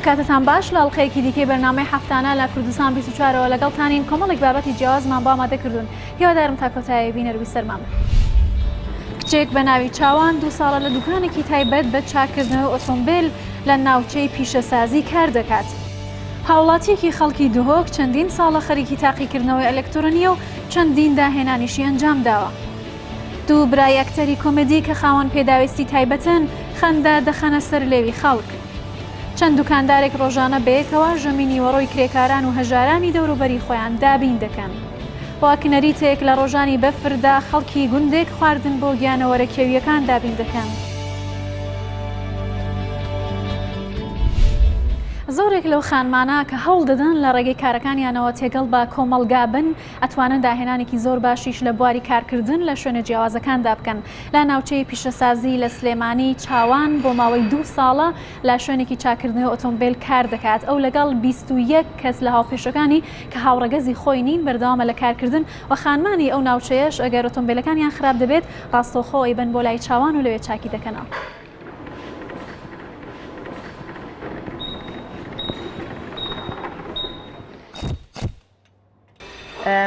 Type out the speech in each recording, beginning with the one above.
کاتتان باش لە ئەڵقەیەکی دیکەی بەرنامەی هەفتانە لە کوردستان 24ەوە لەگەڵتانین کۆمەڵێک بابەتی جیاوازمان بۆ ئامادەکردوون. هیوادارم تا کۆتایی بینەروی سەرمان. کچێک بە ناوی چاوان 2 ساڵە لە دوکانێکی تایبەت بە چاکردنەوەی ئۆتۆمبیل لە ناوچەی پیشەسازی کار دەکات. هاوڵاتیەکی خەڵکی دهۆک چەندین ساڵە خەریکی تاقیکردنەوەی ئەلکترۆنیە و چەندین داهێنانیشی ئەنجام داوە. دوو برای ئەکتەری کۆمێدی کە خاوەن پێداویستی تایبەتن خەندە دەخەنە سەر لێوی خەڵک. چەند دوکاندارێک ڕۆژانە بەیەکەوە ژەمی نیوەڕۆی کرێکاران و هەژارانی دەوروبەری خۆیان دابین دەکەن. واکنەریتێک لە ڕۆژانی بەفردا خەڵکی گوندێک خواردن بۆ گیانەوەرە کێویەکان دابین دەکەن. زۆرێک لەو خانمانە کە هەوڵ دەدەن لە ڕێگەی کارەکانیانەوە تێگەڵ بە کۆمەڵگا بن ئەتوانن داهێنانێکی زۆر باشیش لە بواری کارکردن لە شوێنە جیاوازەکاندا بکەن. لە ناوچەی پیشەسازی لە سلێمانی چاوان بۆ ماوەی 2 ساڵە لە شوێنێکی چاکردنەوەی ئۆتۆمبیل کار دەکات. ئەو لەگەڵ 21 کەس لە هاوپێشەکانی کە هاوڕەگەزی خۆی نین بەردەوامە لە کارکردن و خانمانی ئەو ناوچەیەش ئەگەر ئۆتۆمبیلەکانیان خراپ دەبێت ڕاستەوخۆ ئەیبەن بۆ لای چاوان و لەوێ چاکی دەکەنەوە.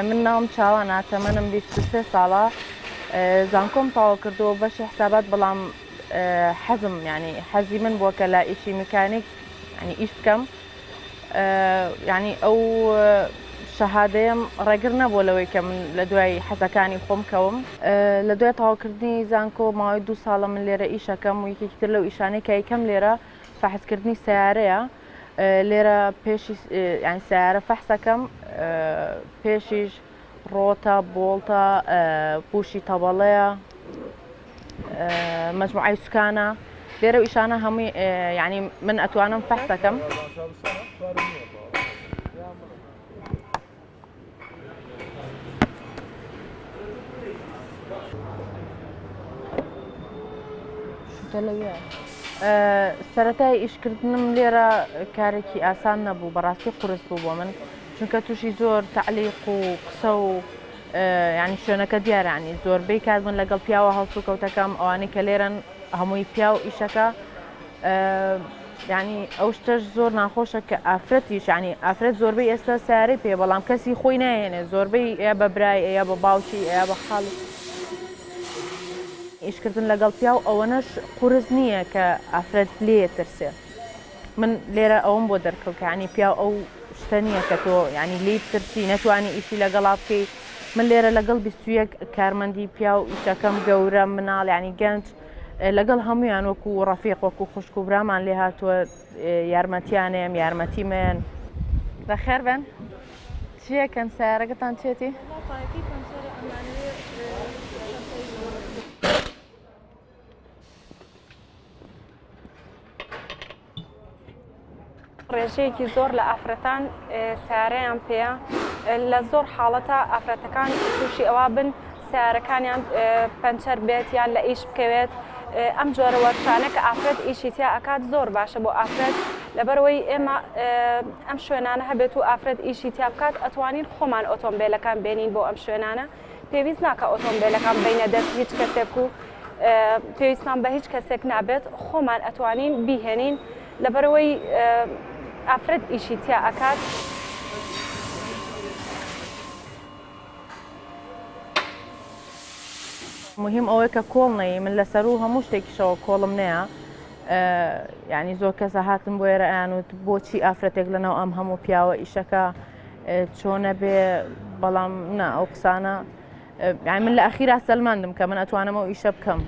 من ناوم چاوانە تەمەنم 23 ساڵە زانکۆم تەواو کردووە بەشی حسابات بەڵام حەزم ینی حەزی من بووە کە لە ئیشی میکانیک ینی ئیش بکەم ینی ئەو شەهادەیەم ڕێگر نەبووە لەوەی کە من لە دوای حەزەکانی خۆم کەوم لە دوای تەواوکردنی زانکۆ ماوەی 2 ساڵە من لێرە ئیشەکەم و یەکێکی تر لەو ئیشانەی کە یەکەم لێرە فەحزکردنی سیارەیە لێرە پێشی ینی سیارە فەحسەکەم پێشیش ڕۆتە بۆڵتە پوشی تەبەڵەیە مەجموعەی سوکانە لێرە ئیشانە هەمووی ینی من ئەتوانم فەحسەکەم. سەرەتای ئیشکردنم لێرە کارێکی ئاسان نەبوو بەڕاستی قورس بوو بۆ من چونکە تووشی زۆر تعلیق و قسە و ینی شوێنەکە دیارانی زۆربەی کات من لەگەڵ پیاوە هەڵسو و کەوتەکەم ئەوانەی کە لێرەن هەمووی پیا و ئیشەکە ینی ئەو شتەش زۆر ناخۆشە کە ئافرەتیش ینی ئافرەت زۆربەی ئێستا سیارەی پێ بەڵام کەسی خۆی نایێنێ زۆربەی ئەیە بە برای ئەیە بە باوکی ئەیە بە خاڵی ئیشکردن لەگەڵ پیا و ئەوەنەش قورس نییە کە ئافرەت لێ ترسێ. من لێرە ئەوم بۆ دەرکەوت ینی پیا ئەو شتە نییە کە تۆ ینی لی ترسی نەتوانی ئیشی لەگەڵا بکەی. من لێرە لەگەڵ 21 کارمەندی پیا و ئیشەکەم گەورە مناڵ ینی گەنج لەگەڵ هەمویان وەکو ڕەفیق وەکو خوشک و برامان لێ هاتووە یارمەتیانێم یارمەتیمێن بەخێر بن. چیەکەن سیارەکەتان چێتی؟ ڕێژەیەکی زۆر لە ئافرەتان سیارەیان پێەیە لە زۆر حاڵەتە ئافرەتەکان تووشی ئەوە بن سیارەکانیان پەنچەر بێت یان لە ئیش بکەوێت. ئەم جۆرە وەرشانە کە ئافرەت ئیشی تیا ئەکات زۆر باشە بۆ ئافرەت لەبەرەوەی ئێمە ئەم شوێنانە هەبێت و ئافرەت ئیشی تیا بکات ئەتوانین خۆمان ئۆتۆمبیلەکان بێنین بۆ ئەم شوێنانە. پێویست ناکە ئۆتۆمبیلەکان بینە دەست هیچ کەسێک و پێویستمان بە هیچ کەسێک نابێت خۆمان ئەتوانین بیهێنین لەبەرەوەی ئافرەت ئیشی تیا ئەکات. مهم ئەوەیە کە کۆڵ نەیی من لەسەر و هەموو شتێکیشەوە کۆڵم نەیە ینی زۆر کەسە هاتم بۆ ئێرە ئەیانوت بۆچی ئافرەتێک لەناو ئەم هەموو پیاوە ئیشەکە چۆنە بێ بەڵام نا ئەو قسانە یانی من لە ئەخیرا سەلماندم کە من ئەتوانم ئەو ئیشە بکەم.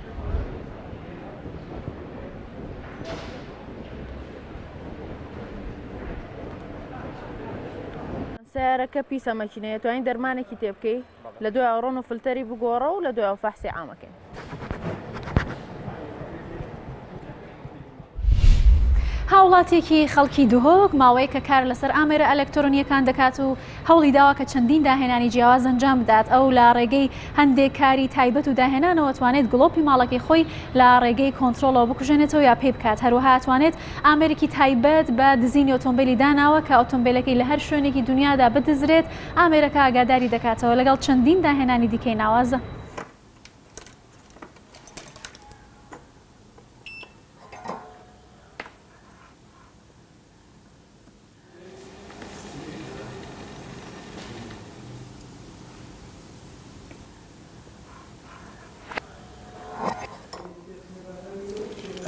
سیارەکە پیسە مەکینەیە توانین دەرمانێکی تێ بکەی لە دوای ئەوڕۆن و فلتەری بگۆڕە و لە دوای ئەو فەحسی عامەکەین. هاوڵاتێکی خەڵکی دهۆک ماوەیە کە کار لەسەر ئامێرە ئەلکترۆنیەکان دەکات و هەوڵی داوا کە چەندین داهێنانی جیاواز ئەنجام بدات. ئەو لە ڕێگەی هەندێک کاری تایبەت و داهێنانەوە توانێت گڵۆپی ماڵەکەی خۆی لە ڕێگەی کۆنتترۆلەوە بکوژێنێتەوە یا پێ بکات. هەروەها توانێت ئامێرێکی تایبەت بە دزینی ئۆتۆمبیلی داناوە کە ئۆتۆمبیلەکەی لە هەر شوێنێکی دنیادا بدزرێت ئامێرەکە ئاگاداری دەکاتەوە لەگەڵ چەندین داهێنانی دیکەی ناوازە.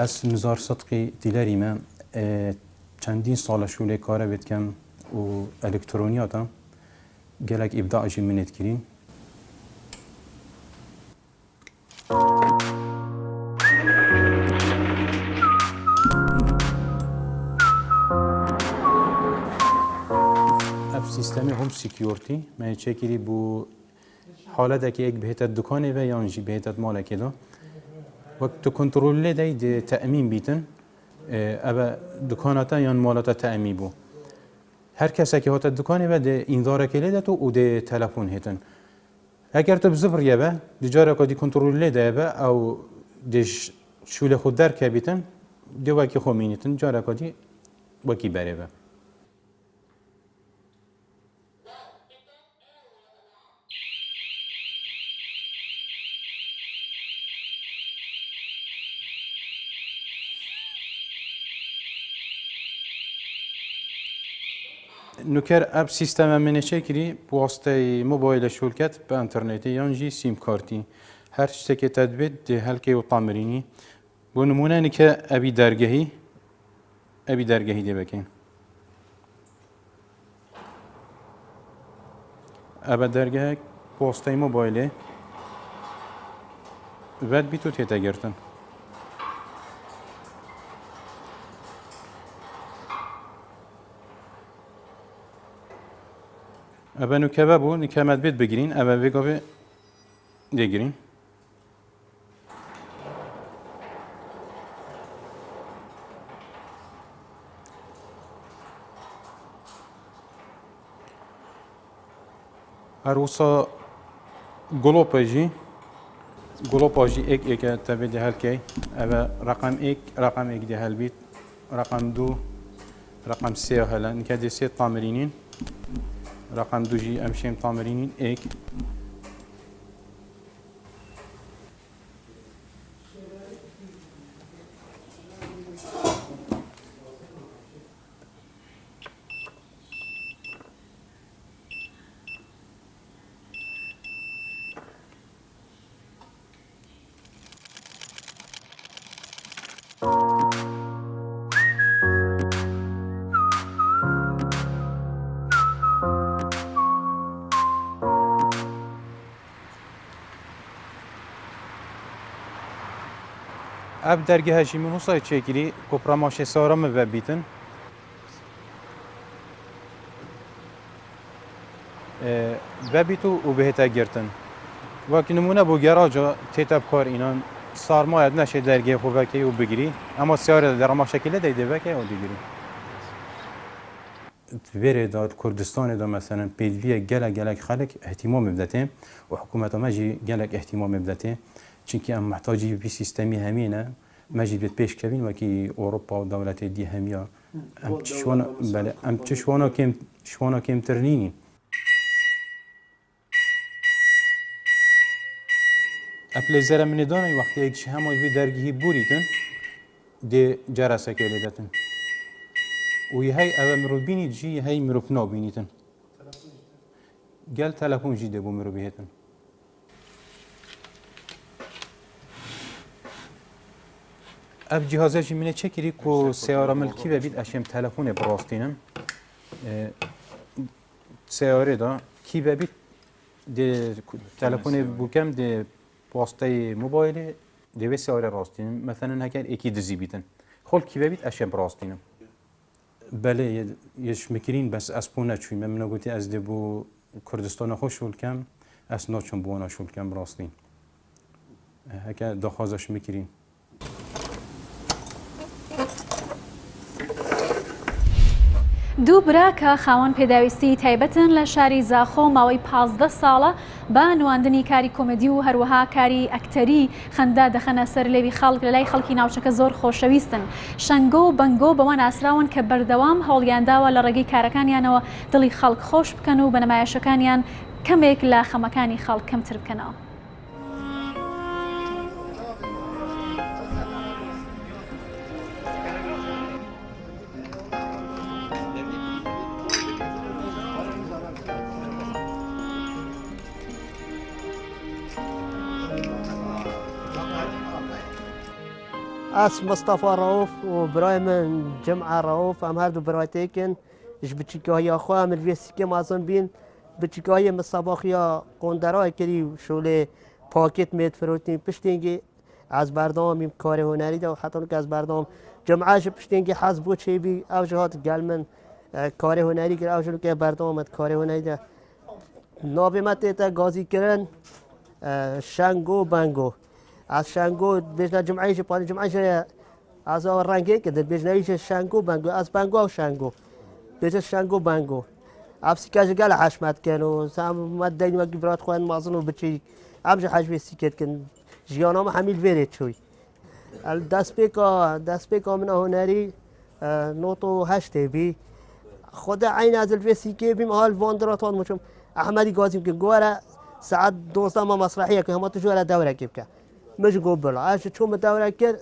از نزار صدقی دیلری من چندین سال شوله کاره بید کم و الکترونیاتا گلک ابداع جی منت کرین اف سیستم هم سیکیورتی من چکری بو حالت که یک بهتر دکانه و یا انجی بهتر مالکی دا وقت کنترل دی تأمین بیتن ابا دکاناتا یا مالاتا تأمین بو هر کسی که هات دکانه و ده انذار کلیده تو و ده تلفن هتن اگر تو بزفر یابه دیجاره کدی کنترل ده با او دش شول خود در کبیتن دی وکی خمینیتن جاره کدی وکی بره با نوکر اب سیستم من چکری واسطه موبایل شرکت به اینترنتی یانجی سیم کارتی هر چیزی که تدبیر ده هلکی و تامرینی و نمونه نیکه ابی درگاهی ده بکن اب درگاه واسطه موبایله بعد بیتو تیتا گرتن ابا نکبه بو نکمت بید بگیرین ابا بگاوه دیگرین هر وصا گلوپاجی ایک تبی ده هل کی ابا رقم ایک ده هل بیت رقم 2 رقم 3 هلا نکدی 3 تامرینین رقم 2 جی امشیم تامرینین ایک اب درگه هشی منوسای چکری کپراماش سارم ببیتن ببیتو و بهتا گرتن وقتی نمونه بو گراجا تیتاب کار اینان سارمایت نشه درگه خوبه که و بگیری اما سیاره در ما شکله دیده بکه و دیگری ویره داد کردستان دا مثلا پیدویه گلک خلق احتمام بدته و حکومت ماجی گلک احتمام بدته چونکه ام محتاجی بی سیستمی همینه ماجی بیت پیش کبین وکی اروپا و دولت دی همیا ام چشوانا کم ترنینی اپلیزر من دانه وقتی ایکش هماش بی درگیهی بوریتن دی جرسه که لیدتن و یه های اول مرو بینید جی یه های مرو پنا بینیتن گل تلفون جی دبو مرو بیهتن اب جهازه جی منه چکری که سیاره ملکی و بید اشیم تلفون براستینم سیاره دا کی و بید دی تلفون بوکم دی واسطه موبایل دی سیاره راستینم مثلا هکر اکی دزی بیتن خل کی و بید اشیم براستینم بله یش میکرین بس اسپونه چوی من گویی از دبو کردستان خوش شول کم از ناچون بوانا شول کم راستین هکه دخوازش میکرین دوو برا کە خاوەن پێداویستی تایبەتن لە شاری زاخۆ ماوەی 15 ساڵە بە نواندنی کاری کۆمەدی و هەروەها کاری ئەکتەری خەندا دەخەنە سەر لێوی خەڵک لەلای خەڵکی ناوچەکە زۆر خۆشەویستن شەنگۆ و بەنگۆ بەوان ئاسراون کە بەردەوام هەوڵیانداوە لە ڕێگەی کارەکانیانەوە دڵی خەڵک خۆش بکەن و بە نەمایشەکانیان کەمێک لە خەمەکانی خەڵک کەمتر بکەنەوە. اس مصطفى رؤوف وبراي من جمعة رؤوف ام هردو براتيكن اش بتشكايا خواه من الويسكي مازن بين بتشكايا من الصباخيا قندراي كري شولي باكيت ميت فروتين بشتينجي از بردام کار هنری ده و حتی که از بردام جمعهش پشتینگی حزب چی بی اوجهات گلمن کار هنری که اوجلو که بردام کار هنری ده نابی مت تا گازی کردن شنگو بنگو از شنگو بیشتر جمعهش پاری جمعهش از آن رنگی که در بیشتریش شنگو بنگو از بنگو او شنگو بیشتر شنگو بنگو افسی که جگل حشمت کنو سام مد دین و گبرات خوان مازن و بچی ابج حجبی سیکت کن جیانام حمیل ویرد شوی دست پیکا من هنری نوتو هشته بی خدا عین از الفیسی که بیم حال واندراتان مشم احمدی گازیم که گوره ساعت 12 ما مسرحیه که همه تو جوره دوره کیب که مش گوبل عاش چون دوره کرد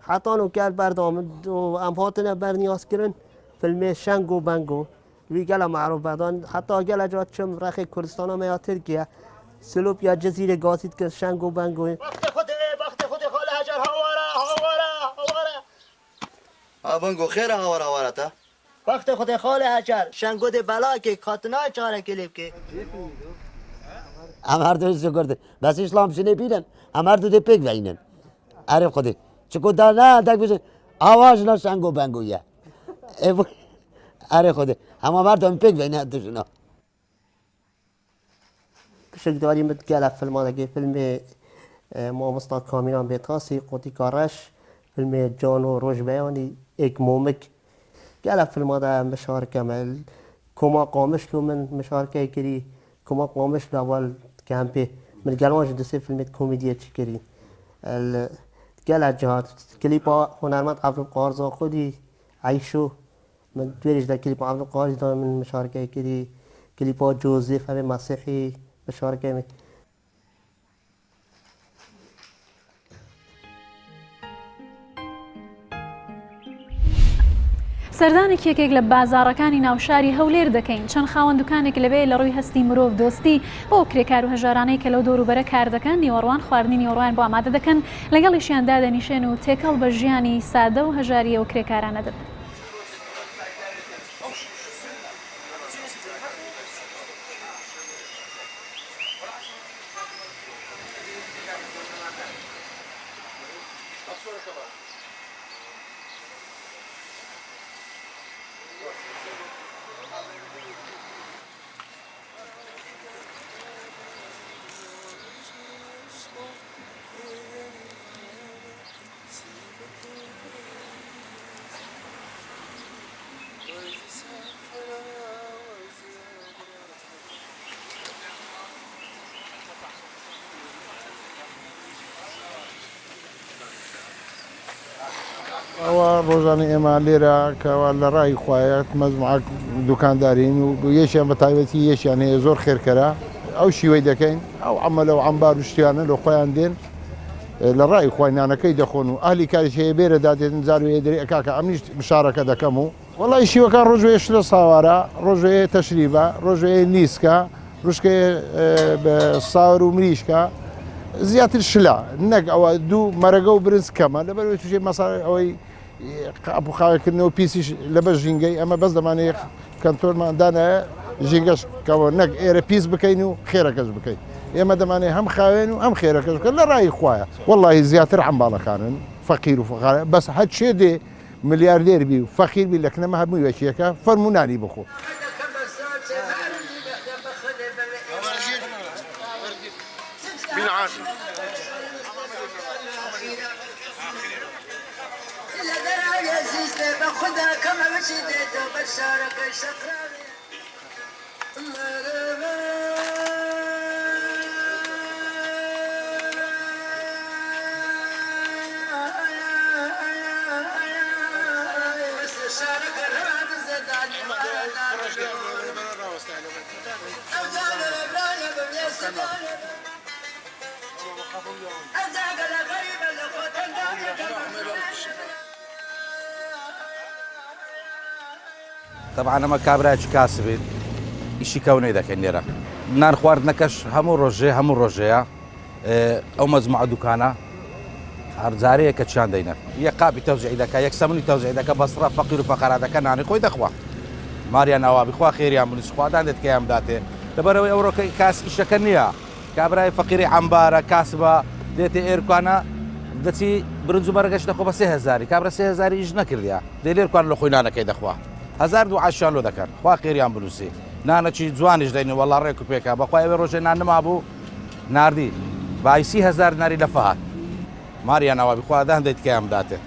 حتانو کرد بردام و امهاتنا برنیاز کردن فیلم شنگو بنگو وی گلا معروف بدن حتی گلا جات چم رخ کردستان هم یا ترکیه سلوب یا جزیره گازید که شنگو بنگو وقت خود خاله هجر هواره بنگو خیر هواره تا وقت خود خاله هجر شنگو ده بلا که کاتنا چاره کلیب که هم هر دویش کرده بس اسلام شنه بیرن هم هر دو ده پیک وینن عرب خوده چکو در نه دک بزن آواز نه شنگو بنگویه عرب خوده همه مردم پیک وینن دوشنا شکداری متگله فیلم آنگه فیلم ما مستاد کامیران بیتاسی قوتی کارش فیلم جانو روش بیانی ایک مومک گله فیلم آده مشارکه مل کما قامش لو من مشارکه کری کما قامش لو اول کمپی من گلوانش دسته فیلم کمدیه چی کری گله جهات کلیپا هنرمند عبدالقارزا خودی عیشو من دویرش در کلیپا عبدالقارزا من مشارکه کری کلیپا جوزف همه مسیحی مشارکه می سەردانێک یەکێک لە بازاڕەکانی ناوشاری هەولێر دەکەین چەند خاوەن دوکانێک لەبێ لە ڕووی هەستی مرۆڤ دۆستی بۆ کرێکار و هەژارانەی کە لەو دەوروبەرە کار دەکەن نیوەڕوان خواردنی نیوەڕوان بۆ ئامادە دەکەن لەگەڵیشیاندا دەنیشێن و تێکەڵ بە ژیانی سادە و هەژاریە و کرێکارانە دەبن. ئەوە ڕۆژانە ئێمە لێرە کەوا لە ڕای خوایەت مەزمعک دوکاندارین و یەشیان بە تایبەتی یەشیان هەیە زۆر خێرکەرە ئەو شیوەی دەکەین ئەو عەمەلە و عەمبار و شتیانە لە خۆیان دێن لە ڕای خوای نانەکەی دەخۆن و ئاهلی کاریش هەیە بێرە دادێتن زاروێ دەری ئەکاکە ئەمنیش بشارەکە دەکەم و وەڵی شیوەکان ڕۆژوەیە شلە ساوارە ڕۆژوەیە تەشریبە ڕۆژوەیە نیسکە ڕوشکەیە بە ساور و مریشکە زیاتر شلا نەک ئەوە دوو مەرەگە و برنج کەمە لەبەرەوەی تووشێ مەساڵ ئەوەی قاپوخاوەکردنەوە پیسیش لەبەر ژینگەی ئەمە بەس دەمانەیە کەنتۆرماندانە ژینگەش کەەوە نەک ئێرە پیس بکەین و خێرەکەش بکەین ئێمە دەمانێت هەم خاوێن و ئەم خێرەکەش بکەن لە ڕای خوایە وەڵی زیاتر عەمباڵەکانن فەقیر و فقارە بەس هەر چێ دێ ملیاردێر بی و فەقیر بی لە کنەمە هەمووی وەکیەکە فەرمونانی بخۆ طبعا ئەمە کابراایکی کاسبێت ئیشی کەونەی دەکەین لێرە نان خواردنەکەش هەموو ڕۆژێ هەموو ڕۆژەیە ئەو مەزموعە دوکانە هەرجارەیە کە چیان دەینە یەک قاپی تەوزیعی دەکە یەک سەمنی تەوزیعی دەکە بەسڕە فەقیر و فەقەرادەکە نانی خۆی دەخوا ماریان ناوابی خوا خێریان بنووس خوادان دێت کەیان بداتێ لەبەرەوەی ئەوڕۆکەی کاس ئیشەکە نییە کابرای فەقیری عەمبارە کاسبە دێتێ ئێرکوانە دەچی برنج و مەرگەش دەخۆ بە 3000 کابرا 3000 ئیش نەکردیا دێ لێرکوان لە خۆی نانەکەی دەخوا 1200 لۆ دەکەن خوا خێریان بنووسی نانەکی جوانیش دەین وەڵا ڕێک و پێکا بەخوای ئەوێ ڕۆژێ نان نما بوو ناردی بای 30000 ناری لە فەهات ماریان ناوابی خوادان دێت کەیان بداتێ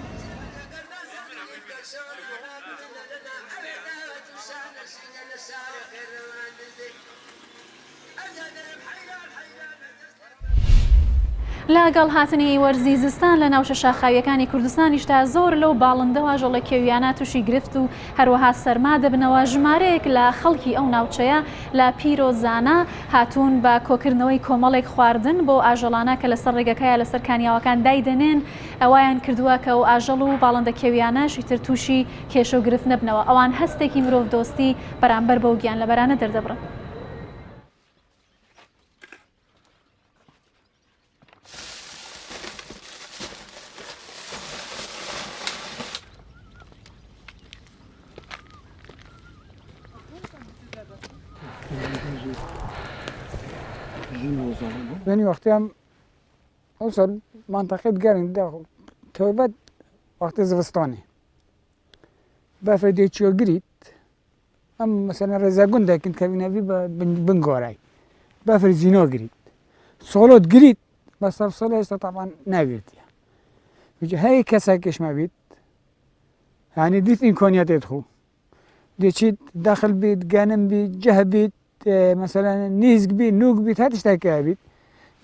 لەگەڵ هاتنی وەرزی زستان لە ناوچە شاخاویەکانی کوردستانیشدا زۆر لەو باڵندەوە ژەڵە کێویانە تووشی گرفت و هەروەها سەرما دەبنەوە ژمارەیەک لە خەڵکی ئەو ناوچەیە لە پیرۆزانە هاتوون بە کۆکردنەوەی کۆمەڵێک خواردن بۆ ئاژەڵانە کە لەسەر ڕێگەکەیە لەسەر کانیاوەکان دایدەنێن ئەویان کردووە کە و ئاژەڵ و باڵندە کێویانەشی تر تووشی کێشە و گرفت نەبنەوە ئەوان هەستێکی مرۆڤ دۆستی بەرامبەر بەو گیان لەبەرانە دەردەبڕن. بینی وقتی هم اوصل منطقه گرم توبت وقتی زمستانه بفردی چیو گرید هم مثلا رزگون دکن که بینوی بنگارای بفرد زینا گرید سالات گرید بس سال است طبعا نگیردی وجه هی کسی کش مبید یعنی دیت امکانیات ادخو دیچی داخل بید گنم بید جه بید مثلا نيزك بي نوق بي هتشتكي بيت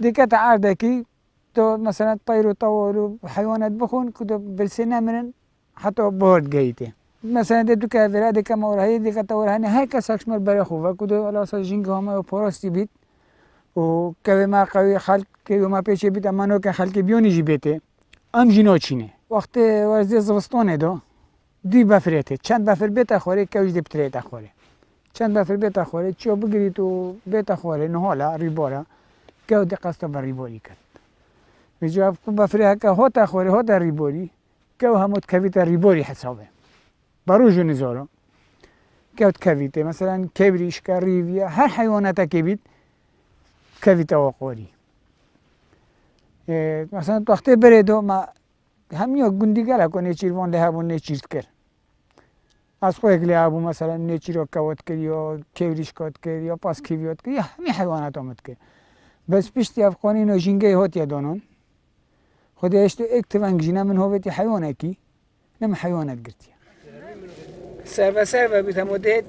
دي كتا عردكي تو مثلا طير وطول وحيوانات بخون كده بالسنة من حتى بورد جايته مثلا دي تو كافر دي كما وراهي دي كتا وراهي هاي كساكش مر بريخو فكده على اساس جينغ هما وبوراستي بيت وكوي ما قوي خلق كوي ما بيشي بيت اما نو كان خلق بيوني جي بيته ام جينو چينه وقت ورزي زوستونه دو دي بفريته چند بفر بيت اخوري كوج دي بتريت اخوري چند بفر بیت خوره چیو بگیری تو بیت خوره نه حالا ریبارا که دی قصد بر ریباری کرد. میجواب کو بفره که هات خوره هات ریباری که همون کویت ریباری حسابه. باروجو نزارو که کویته مثلا کبریش که ریویا هر حیوانات کبید کویت واقعی. مثلا وقتی بردو ما همیا گندی گلا کنه چیروان له همون نچیز کرد. از خواهی که لعبو مثلا نیچی رو کود کرد یا کیوریش کود کرد یا پاس کیویات کرد یا همه حیوانات آمد کرد بس پیشتی افغانی نو جنگه هات یادانون خودی اشتو اکتوانگ جینا من هویتی حیوانه کی نم حیوانات گرتی سر بیت همو دهت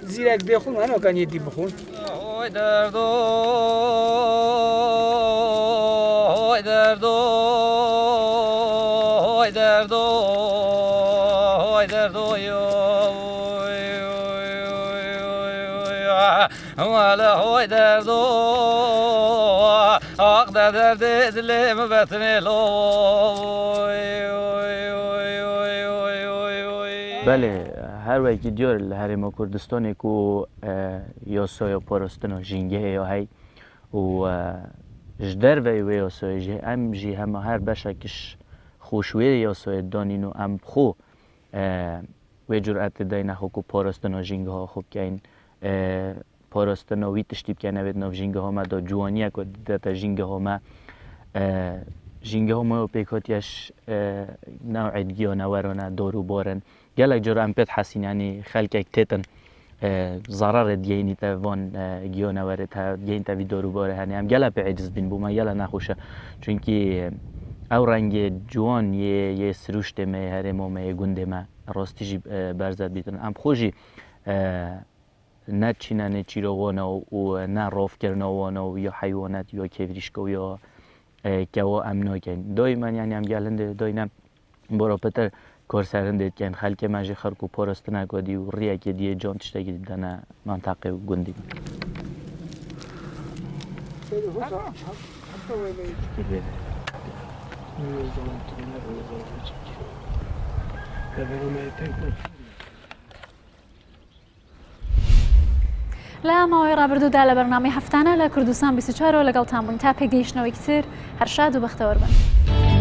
زیرک بخون منو کن یدی بخون های دردو های دردو های دردو های دردو ولا هوي دردو أقدر درد اللي مبتني لو بله هر وقتی دیار لحرم کردستانی کو یاسای پارستان جنگه یا هی و جدر و یاسای جه ام جی هم هر بشکش خوشوی یاسای دانینو ام خو و جرأت داینه خو کو پارستان جنگه ها خوب که این پاراستنا وی تشتیب که نوید نو جنگه ها ما دا جوانیه که داتا جنگه ها ما پیکاتیش نوع دیگه نورانه دارو بارن گلک جرا ام پید حسین یعنی خلک اکتیتن ضرر دیگه تا وان گیاه نوره تا دیگه تا وی دارو باره هنی هم گلک عجز بین بو ما گلک نخوشه چونکه او رنگ جوان یه سروشت می هرم و می گنده ما راستیجی برزد بیتن ام خوشی نه چینه نه چیروانه و نه راف کرنوانه و یا حیوانات یا کیفریشکو یا کوا امنا کن دائما یعنی هم گلنده داینم برا پتر کار سرنده کن خلک مجی خرکو پارستنه کدی و ریه که دیه جان تشتگی دنه منطقه و گندی لا ماوەی ڕابردوودا لە بەرنامەی هەفتانە لە کوردستان 24 لەگەڵتان بووین تا پێگەیشتنەوەی کتر هەر شاد و بەختەوەربن.